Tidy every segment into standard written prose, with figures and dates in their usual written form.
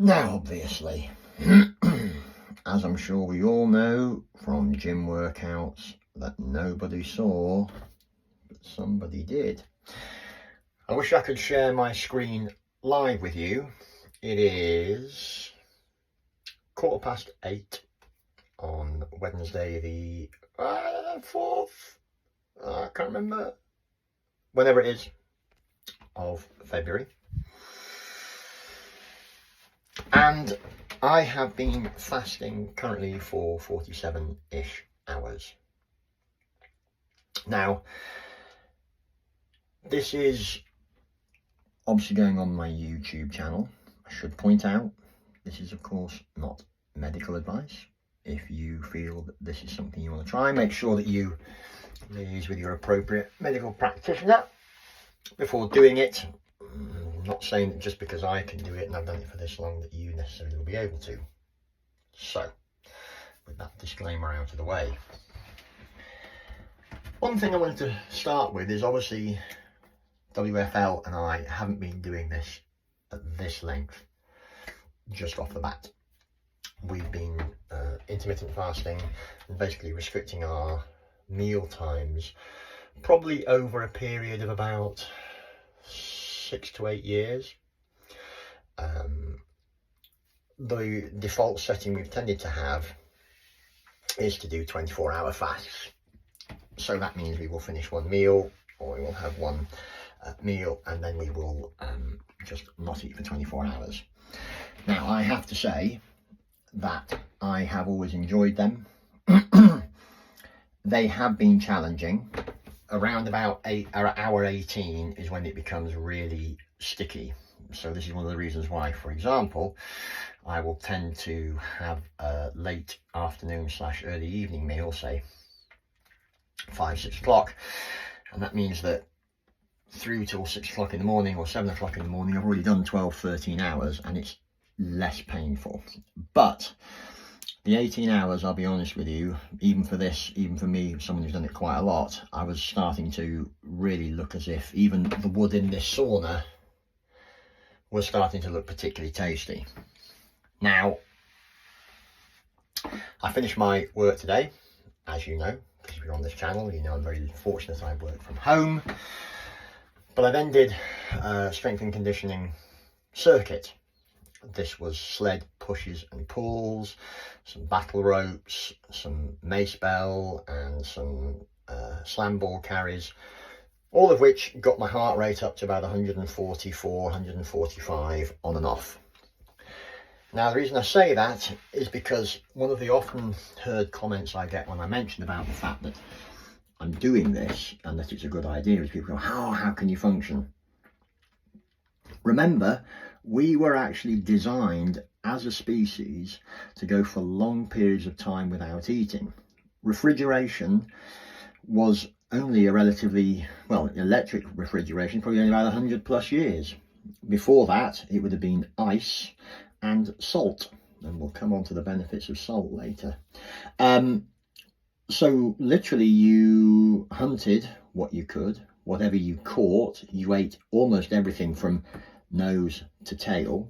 Now, obviously, as I'm sure we all know from gym workouts that nobody saw, but somebody did. I wish I could share my screen live with you. It is 8:15 on Wednesday the 4th, I can't remember, whenever it is, of February. And I have been fasting currently for 47-ish hours. Now, this is obviously going on my YouTube channel. I should point out, this is of course not medical advice. If you feel that this is something you want to try, make sure that you liaise with your appropriate medical practitioner before doing it. I'm not saying that just because I can do it and I've done it for this long that you necessarily will be able to. So, with that disclaimer out of the way, one thing I wanted to start with is obviously WFL and I haven't been doing this at this length just off the bat. We've been intermittent fasting and basically restricting our meal times probably over a period of about 6 to 8 years. The default setting we've tended to have is to do 24-hour fasts. So that means we will finish one meal, or we will have one meal, and then we will just not eat for 24 hours. Now, I have to say that I have always enjoyed them. They have been challenging. Around about hour 18 is when it becomes really sticky. So this is one of the reasons why, for example, I will tend to have a late afternoon / early evening meal, say 5-6 o'clock, and that means that through till 6 o'clock in the morning or 7 o'clock in the morning I've already done 12-13 hours and it's less painful. But the 18 hours, I'll be honest with you, even for me, someone who's done it quite a lot, I was starting to really look as if even the wood in this sauna was starting to look particularly tasty. Now, I finished my work today, as you know, because if you're on this channel, you know I'm very fortunate I work from home. But I then did a strength and conditioning circuit. This was sled pushes and pulls, some battle ropes, some mace bell, and some slam ball carries, all of which got my heart rate up to about 144, 145 on and off. Now, the reason I say that is because one of the often heard comments I get when I mention about the fact that I'm doing this and that it's a good idea is people go, how can you function? Remember, we were actually designed as a species to go for long periods of time without eating. Refrigeration was only a relatively, electric refrigeration, probably only about 100 plus years. Before that, it would have been ice and salt, and we'll come on to the benefits of salt later. So literally you hunted what you could, whatever you caught, you ate almost everything from nose to tail,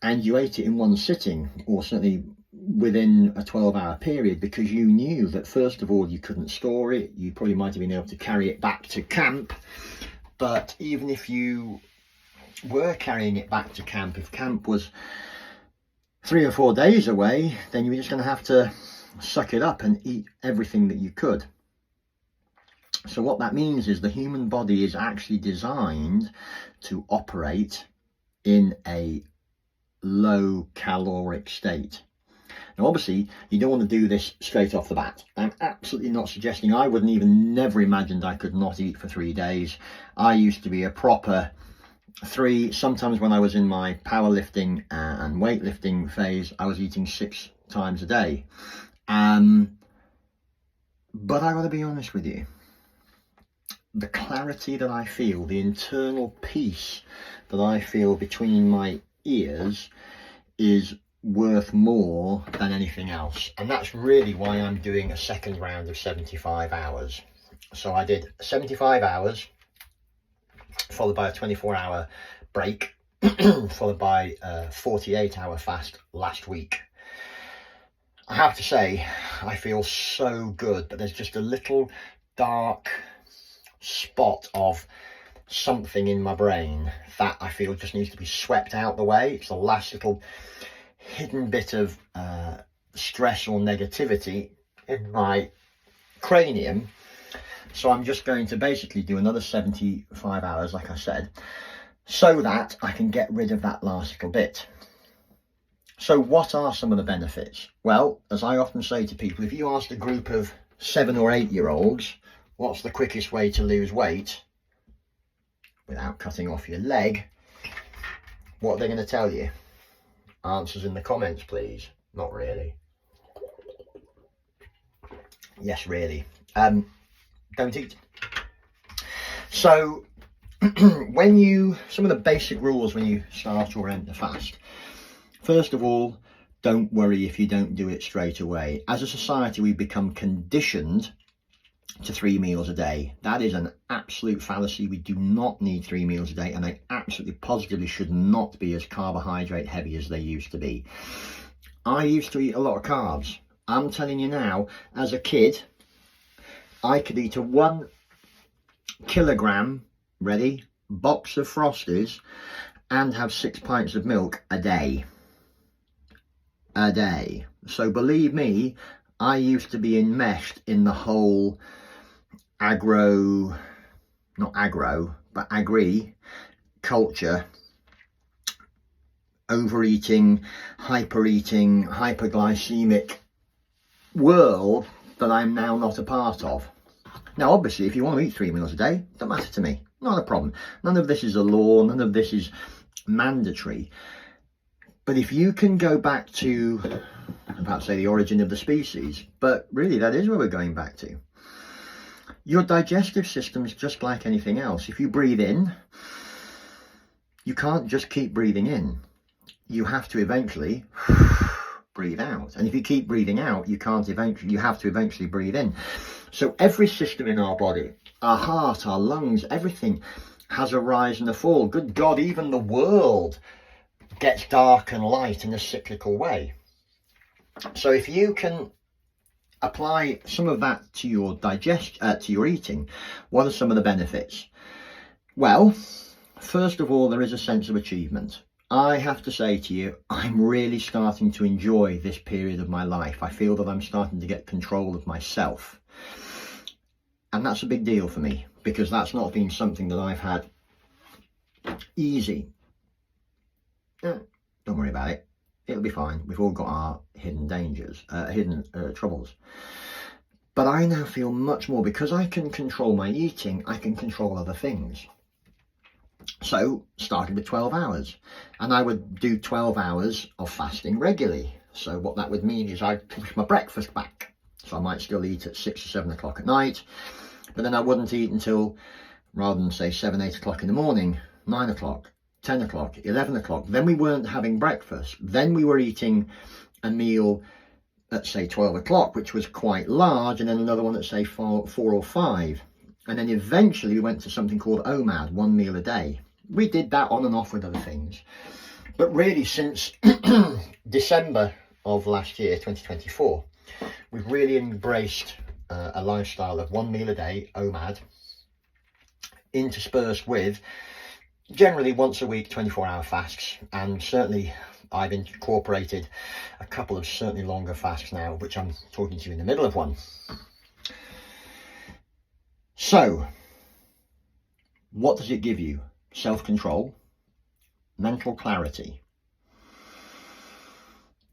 and you ate it in one sitting, or certainly within a 12-hour period, because you knew that first of all you couldn't store it. You probably might have been able to carry it back to camp, but even if you were carrying it back to camp, if camp was 3 or 4 days away, then you were just going to have to suck it up and eat everything that you could. So what that means is the human body is actually designed to operate in a low caloric state. Now, obviously, you don't want to do this straight off the bat. I'm absolutely not suggesting, I wouldn't even never imagined I could not eat for 3 days. I used to be a proper 3, sometimes when I was in my powerlifting and weightlifting phase, I was eating 6 times a day. But I got to be honest with you, the clarity that I feel, the internal peace that I feel between my ears is worth more than anything else. And that's really why I'm doing a second round of 75 hours. So I did 75 hours followed by a 24-hour break followed by a 48-hour fast last week. I have to say, I feel so good, but there's just a little dark spot of something in my brain that I feel just needs to be swept out the way. It's the last little hidden bit of stress or negativity in my cranium. So I'm just going to basically do another 75 hours, like I said, so that I can get rid of that last little bit. So what are some of the benefits? Well, as I often say to people, if you asked a group of 7 or 8-year-olds, what's the quickest way to lose weight without cutting off your leg, what are they going to tell you? Answers in the comments, please. Not really. Yes, really. Don't eat. So some of the basic rules when you start or end the fast. First of all, don't worry if you don't do it straight away. As a society, we've become conditioned to 3 meals a day. That is an absolute fallacy. We do not need 3 meals a day, and they absolutely positively should not be as carbohydrate heavy as they used to be. I used to eat a lot of carbs. I'm telling you now, as a kid, I could eat a 1 kilogram, ready, box of Frosties and have 6 pints of milk a day. A day. So believe me, I used to be enmeshed in the whole agri culture, overeating, hypereating, hyperglycemic world that I'm now not a part of. Now, obviously, if you want to eat 3 meals a day, don't matter to me. Not a problem. None of this is a law. None of this is mandatory. But if you can go back to, I'm about to say the origin of the species, but really that is where we're going back to. Your digestive system is just like anything else. If you breathe in, you can't just keep breathing in. You have to eventually breathe out. And if you keep breathing out, you have to eventually breathe in. So every system in our body, our heart, our lungs, everything has a rise and a fall. Good God, even the world gets dark and light in a cyclical way. So if you can apply some of that to your to your eating, what are some of the benefits? Well, first of all, there is a sense of achievement. I have to say to you, I'm really starting to enjoy this period of my life. I feel that I'm starting to get control of myself. And that's a big deal for me, because that's not been something that I've had easy. Don't worry about it. It'll be fine. We've all got our hidden dangers, hidden troubles. But I now feel much more, because I can control my eating, I can control other things. So, started with 12 hours. And I would do 12 hours of fasting regularly. So what that would mean is I'd push my breakfast back. So I might still eat at 6 or 7 o'clock at night. But then I wouldn't eat until, rather than say 7, 8 o'clock in the morning, 9 o'clock. 10 o'clock, 11 o'clock, then we weren't having breakfast. Then we were eating a meal at say 12 o'clock, which was quite large, and then another one at say 4 or 5. And then eventually we went to something called OMAD, 1 meal a day. We did that on and off with other things. But really since December of last year, 2024, we've really embraced a lifestyle of 1 meal a day, OMAD, interspersed with generally once a week 24-hour fasts, and certainly I've incorporated a couple of certainly longer fasts now, which I'm talking to you in the middle of one. So what does it give you? Self-control, mental clarity.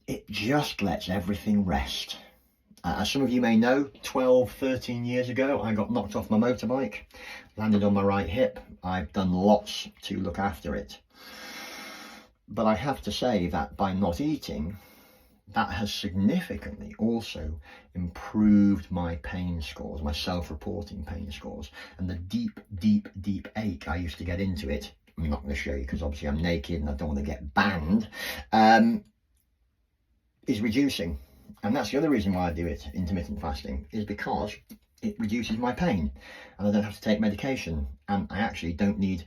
It just lets everything rest. As some of you may know, 12, 13 years ago, I got knocked off my motorbike, landed on my right hip. I've done lots to look after it. But I have to say that by not eating, that has significantly also improved my pain scores, my self-reporting pain scores, and the deep, deep, deep ache I used to get into it. I'm not going to show you because obviously I'm naked and I don't want to get banned, is reducing. And that's the other reason why I do it, intermittent fasting, is because it reduces my pain and I don't have to take medication, and I actually don't need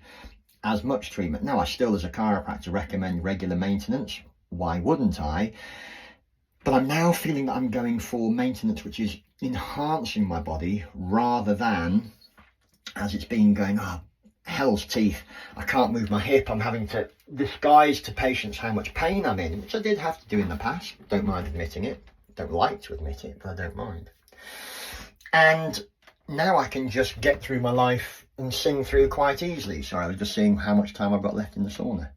as much treatment. Now, I still, as a chiropractor, recommend regular maintenance. Why wouldn't I? But I'm now feeling that I'm going for maintenance which is enhancing my body rather than, as it's been going, oh, hell's teeth, I can't move my hip, I'm having to disguise to patients how much pain I'm in, which I did have to do in the past. Don't mind admitting it. Don't like to admit it, but I don't mind. And now I can just get through my life and sing through quite easily. Sorry, I was just seeing how much time I've got left in the sauna.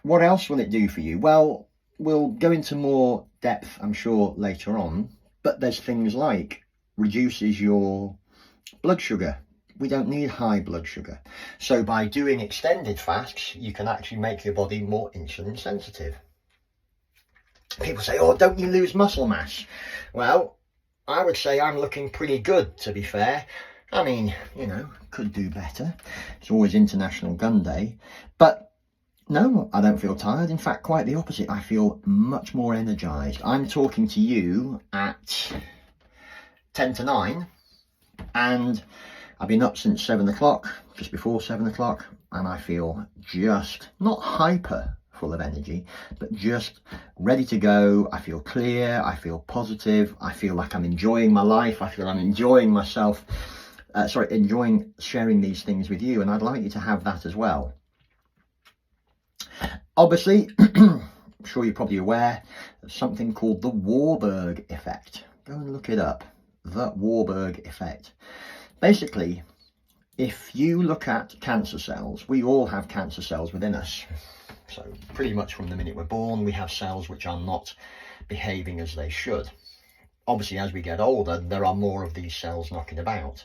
What else will it do for you? Well, we'll go into more depth, I'm sure, later on, but there's things like reduces your blood sugar. We don't need high blood sugar. So by doing extended fasts, you can actually make your body more insulin sensitive. People say, oh, don't you lose muscle mass? Well, I would say I'm looking pretty good, to be fair. I mean, you know, could do better. It's always International Gun Day. But no, I don't feel tired. In fact, quite the opposite. I feel much more energized. I'm talking to you at 10 to 9, and I've been up since 7 o'clock, just before 7 o'clock, and I feel just not hyper full of energy, but just ready to go. I feel clear, I feel positive, I feel like I'm enjoying my life, I feel I'm enjoying myself, enjoying sharing these things with you, and I'd like you to have that as well. Obviously, I'm sure you're probably aware of something called the Warburg effect. Go and look it up, the Warburg effect. Basically, if you look at cancer cells, we all have cancer cells within us. So pretty much from the minute we're born, we have cells which are not behaving as they should. Obviously, as we get older, there are more of these cells knocking about.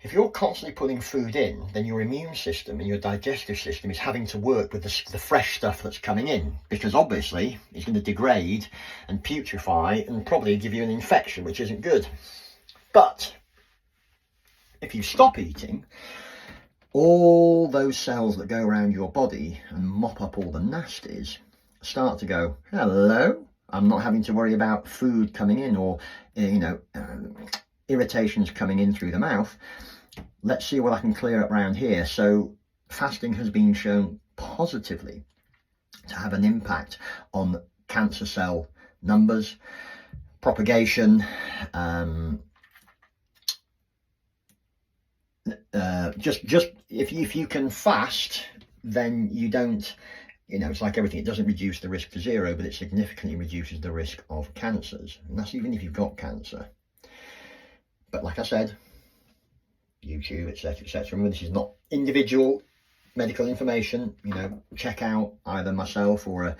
If you're constantly putting food in, then your immune system and your digestive system is having to work with the fresh stuff that's coming in, because obviously it's going to degrade and putrefy and probably give you an infection, which isn't good. But if you stop eating, all those cells that go around your body and mop up all the nasties start to go, hello, I'm not having to worry about food coming in or, irritations coming in through the mouth. Let's see what I can clear up around here. So fasting has been shown positively to have an impact on cancer cell numbers, propagation, just if you can fast, then you don't, it's like everything, it doesn't reduce the risk to zero, but it significantly reduces the risk of cancers, and that's even if you've got cancer. But like I said, YouTube, etc, etc, remember, this is not individual medical information. Check out either myself or a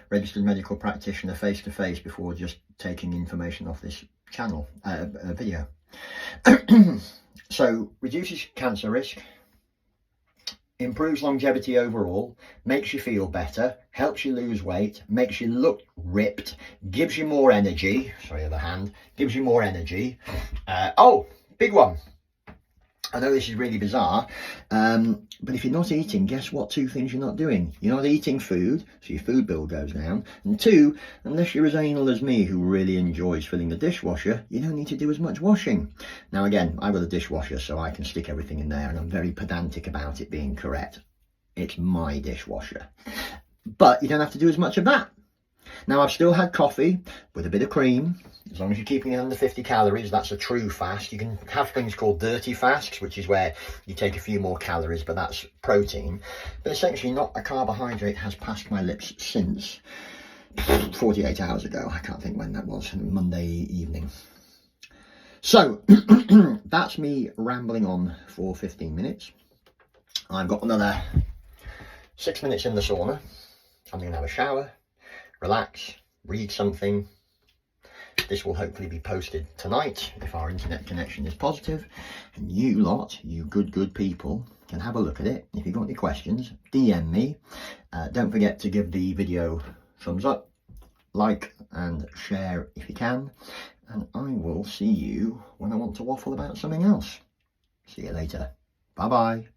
registered medical practitioner face to face before just taking information off this channel video. So reduces cancer risk, improves longevity overall, makes you feel better, helps you lose weight, makes you look ripped, gives you more energy. Sorry, other hand, gives you more energy. Oh, big one. I know this is really bizarre, but if you're not eating, guess what 2 things you're not doing? You're not eating food, so your food bill goes down. And 2, unless you're as anal as me, who really enjoys filling the dishwasher, you don't need to do as much washing. Now again, I've got a dishwasher, so I can stick everything in there, and I'm very pedantic about it being correct. It's my dishwasher. But you don't have to do as much of that. Now, I've still had coffee with a bit of cream. As long as you're keeping it under 50 calories, that's a true fast. You can have things called dirty fasts, which is where you take a few more calories, but that's protein. But essentially, not a carbohydrate has passed my lips since 48 hours ago. I can't think when that was, Monday evening. So, that's me rambling on for 15 minutes. I've got another 6 minutes in the sauna. I'm going to have a shower, relax, read something. This will hopefully be posted tonight if our internet connection is positive, and you lot, you good people, can have a look at it. If you've got any questions, DM me. Don't forget to give the video thumbs up, like and share if you can, and I will see you when I want to waffle about something else. See you later. Bye bye.